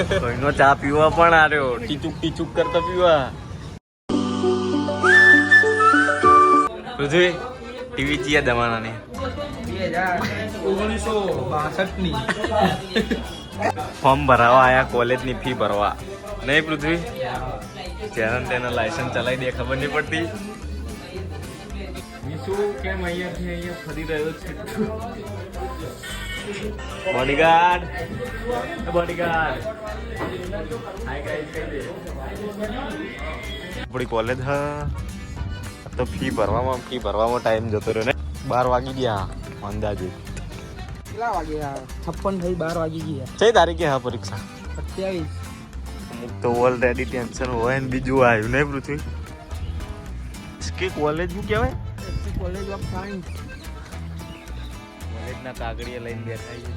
કોઈનો ચા પીવા પણ આવ્યો, ટીચુક ટીચુક કરતો પીવા. પૃથ્વી ટીવી ચિયા દમાનાની 1962 ફોર્મ ભરાવા આયા, કોલેજની ફી ભરવા. નહીં પૃથ્વી, જેને તેને લાયસન્સ ચલાવી દે ખબર નહીં પડતી. શું કેમ અહીંયા ફરી રહ્યો છે? Bodyguard, bodyguard. આપણી કોલેજ હા તો ફી ભરવામાં ટાઈમ જતો રહ્યો ને. 12 વાગી ગયા અંદાજે. કેટલા વાગ્યા? 56 થઈ 12 વાગી ગયા. કઈ તારીખે હા પરીક્ષા? 27. અમુક તો ઓલરેડી ટેન્શન હોય ને બીજું આવ્યું નહીં પૃથ્વી. કે કોલેજ શું કહેવાય? College of science. કોલેજના કાગળિયા લઈને બેઠા છીએ.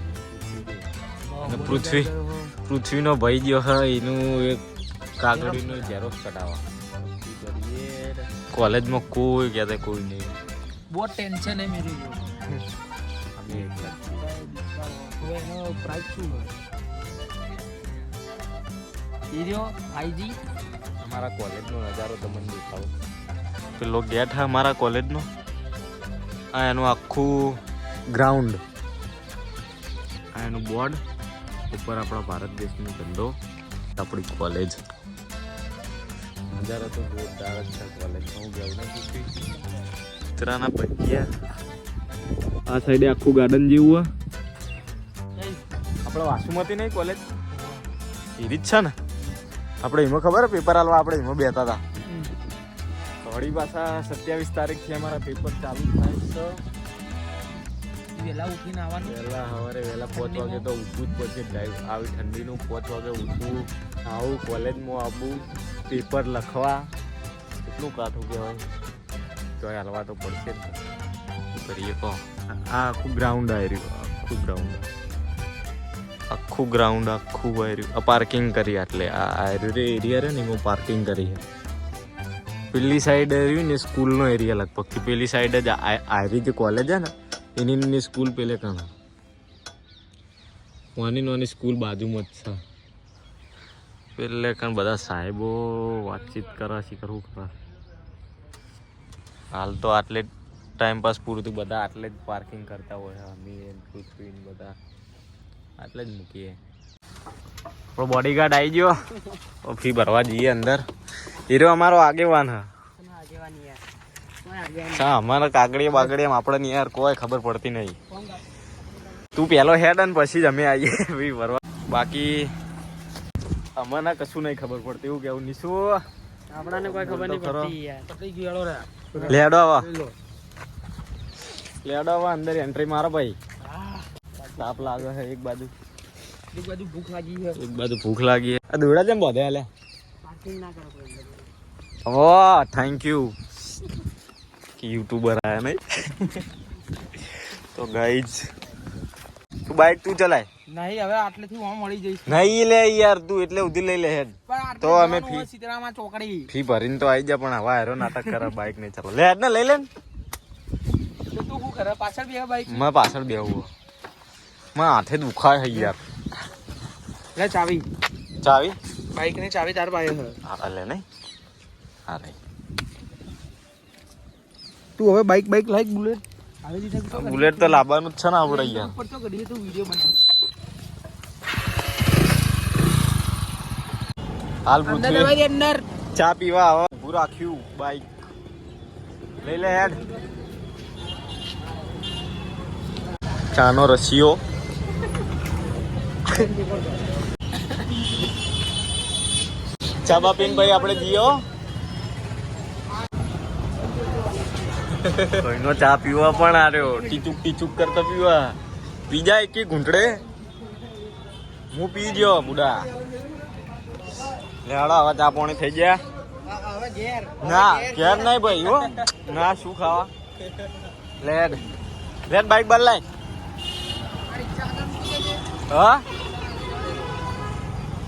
પૃથ્વીનો ભાઈ જો હા એનું એક કાગળીનું ઝેરોક્ષ કઢાવવા. કોલેજમાં કોઈ કહેતા કોઈ નહીં. બહુ ટેન્શન હે મેરી કો. પ્રાઇસ શું હોય? ઈરિયો આઈજી અમારા કોલેજનો નજારો તમને દેખાડો. પેલો ગેટ હા અમારા કોલેજનો. આ એનું આખું ગ્રાઉન્ડ, આ એનું બોર્ડ, ઉપર આપણા ભારત દેશનો ઝંડો, આપણી કોલેજ. નજારો તો જોરદાર જ છે કોલેજ. હું ગયો નથી ચિત્રાના ભજીયા. આ સાઈડે આખું ગાર્ડન જેવું આપણે વાસુમતી નહીં કોલેજ એવી જ છે ને. આપણે એમાં ખબર પેપર આલવા આપણે એમાં બેઠા હતા. વળી પાછા 27 તારીખથી અમારા પેપર ચાલુ થાય છે. વહેલા ઉઠીને આવવાનું. વહેલા સવારે વહેલા 5 વાગે તો ઉઠવું જ પડશે. ડ્રાઈવ આવી ઠંડીનું 5 વાગે ઉઠવું, આવું કોલેજમાં આવવું, પેપર લખવા. કેટલું કાઠું કહેવાય. તો હાલવા તો પડશે જ. શું કરીએ કહો. આ આખું ગ્રાઉન્ડ આવ્યું, આખું ગ્રાઉન્ડ આવ્યું. આ પાર્કિંગ કરી એટલે આ આવ્યું રે એરિયા રે ને એમાં પાર્કિંગ કરી છે. પેલી સાઈડ આવ્યું ને સ્કૂલનો એરિયા લગભગ. પેલી સાઈડ જ આવી જે કોલેજ છે ને એની સ્કૂલ પેલે કાં નાની સ્કૂલ બાજુમાં જ છે. પેલે કાં બધા સાહેબો વાતચીત કરે છે, કરવું કરે. હાલ તો આટલે ટાઈમ પાસ પૂરતું બધા આટલે જ પાર્કિંગ કરતા હોય. અમે પૃથ્વી બધા આટલે જ મૂકીએ. આપણો બોડીગાર્ડ આવી ગયો. ફી ભરવા જઈએ અંદર. હીરો અમારો આગેવાન હા. અમારા કાગળિયા બાગળિયા આપણે યાર કોઈ ખબર પડતી નહીં. તું પેલો હેડ ને પછી જ અમે આવીએ ફી ભરવા. બાકી અમને કશું નહીં ખબર પડતી. એવું કેવું નીસુ આપણાને કોઈ ખબર નહીં પડતી યાર. પતી ગયો રે. લેડો આવા અંદર એન્ટ્રી મારો ભાઈ. તાપ લાગે છે એક બાજુ ભૂખ લાગી છે. એક બાજુ ભૂખ લાગી છે. આ દોડા જેમ બધે હાલે. પાર્કિંગ ના કરો. વાહ થેન્ક યુ કે યુટ્યુબર આયા નહીં. તો ગાઈઝ તું બાઈક તું ચલાય નહીં હવે આટલેથી હું મળી જઈશ. નહીં લે યાર તું એટલે ઉધી લઈ લે હેડ. તો અમે સીતરામાં ચોકડી ફી ભરીને તો આવી જા પણ હવા હેરો નાટક કરે બાઈક નહીં ચાલો. લે હેડ ને લઈ લે. તું શું કરે? પાછળ બે બાઈક મેં પાછળ બેહું. મેં હાથે દુખાય છે યાર. લે ચાવી બાઈક ની ચાવી તાર પાસે છે. હા લે નહીં. હા નહીં તું હવે બાઈક લાઈક બુલેટ આવી દીધા. બુલેટ તો લાવવાનું જ છે ને આપણે યાર. ઉપર તો ઘડી તો વિડિયો બનાવ. હાલ પૂછ્યું અંદર ચા પીવા આવા ઊભું રાખ્યું બાઈક. લઈ લે હેડ. ચાનો રસીઓ. ચા બા પીને ભાઈ આપણે જીઓ. કોઈનો ચા પીવા પણ આવ્યો, ટીચુક કરતો પીવા. પીજા એક ઘૂંટડે હું પી ગયો બુડા. લેડો હવે ચા પાણી થઈ ગયા. ના ઘેર નહીં ભાઈ હો. ના શું ખાવા. લેડ બાઈક બદલાય. હા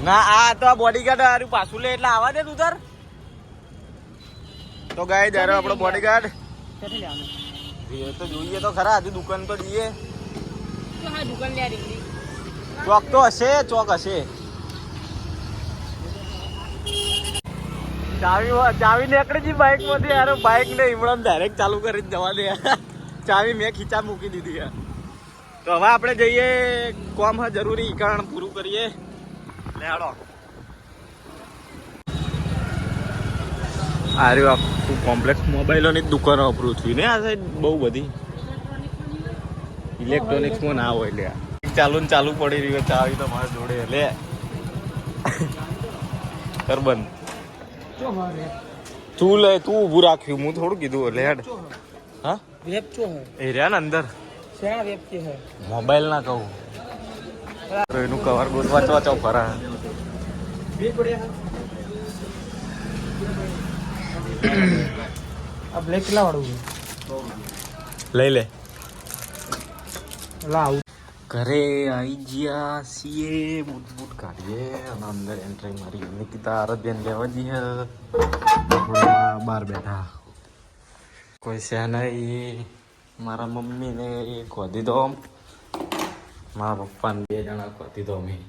ના આ તો બોડીગાર્ડ હારું પાછું લે એટલે આવા દે તું તાર. તો ગાય જ્યારે આપણો બોડીગાર્ડ તો જોઈએ તો ખરા. હજુ દુકાન તો જઈએ. ચોક તો હશે, ચોક હશે. ચાવી નીકળી જી બાઇક માંથી યાર બાઇક ને ઈમણામ ડાયરેક્ટ ચાલુ કરીને જવા દે ચાવી મેં ખીચા મૂકી દીધી યાર તો હવે આપણે જઈએ કોમ હ જરૂરી કારણ પૂરું કરીએ લેડો આરે આખું કોમ્પ્લેક્સ મોબાઈલોની જ દુકાનો પૃથ્વી ને આ સાઈડ બહુ બધી ઇલેક્ટ્રોનિક્સમાં ના હોય લે ચાલુ ને ચાલુ પડી રહ્યો ચાવી તો મારા જોડે લે કર બંધ તું લે તું ઊભું રાખ્યું હું થોડું કીધું લે હેડ હા વેબ ચો હે એ રહ્યા ને અંદર શેના વેબ કે હે મોબાઈલ ના કહું તો એનું કવર ગોતવા ચોચો ફરા બે પડ્યા આ બ્લેક કેટલા વાળું છે લઈ લે લા આવું ઘરે આવી ગયા છીએ બૂટ કાઢીએ અને અંદર એન્ટ્રી મારી નિકિતા આરાધ્યાને લેવા જઈએ બહાર બેઠા કોઈ છે નહીં મારા મમ્મીને એ ખોદી દો મારા પપ્પાને 2 જણા ખોદી દો મેં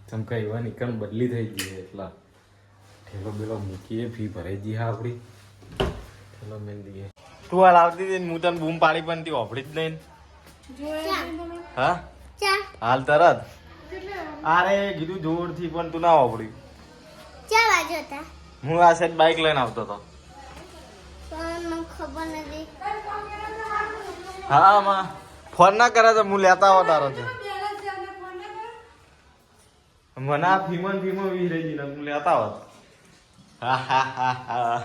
તેમ કઈ એવા નીકળ બદલી થઈ ગઈ એટલા ઠેલો બેલો મૂકીએ ફી ભરાઈ જઈએ આપણી ઠેલો મેં દઈએ તું હાલ આવતી હતી હું તને બૂમ પાડી પણ તી ઓફડી જ નહીં હા હાલ તરત અરે કીધું જોરથી પણ તું ના ઓફડી હું આ સાઈડ બાઇક લઈને આવતો હતો હા માં ફોન ના કરે તો હું લેતા આવો તારો છે મને આ ફીમન વિહરાઈ ગઈ ને હું લેતા આવો હા હા હા હા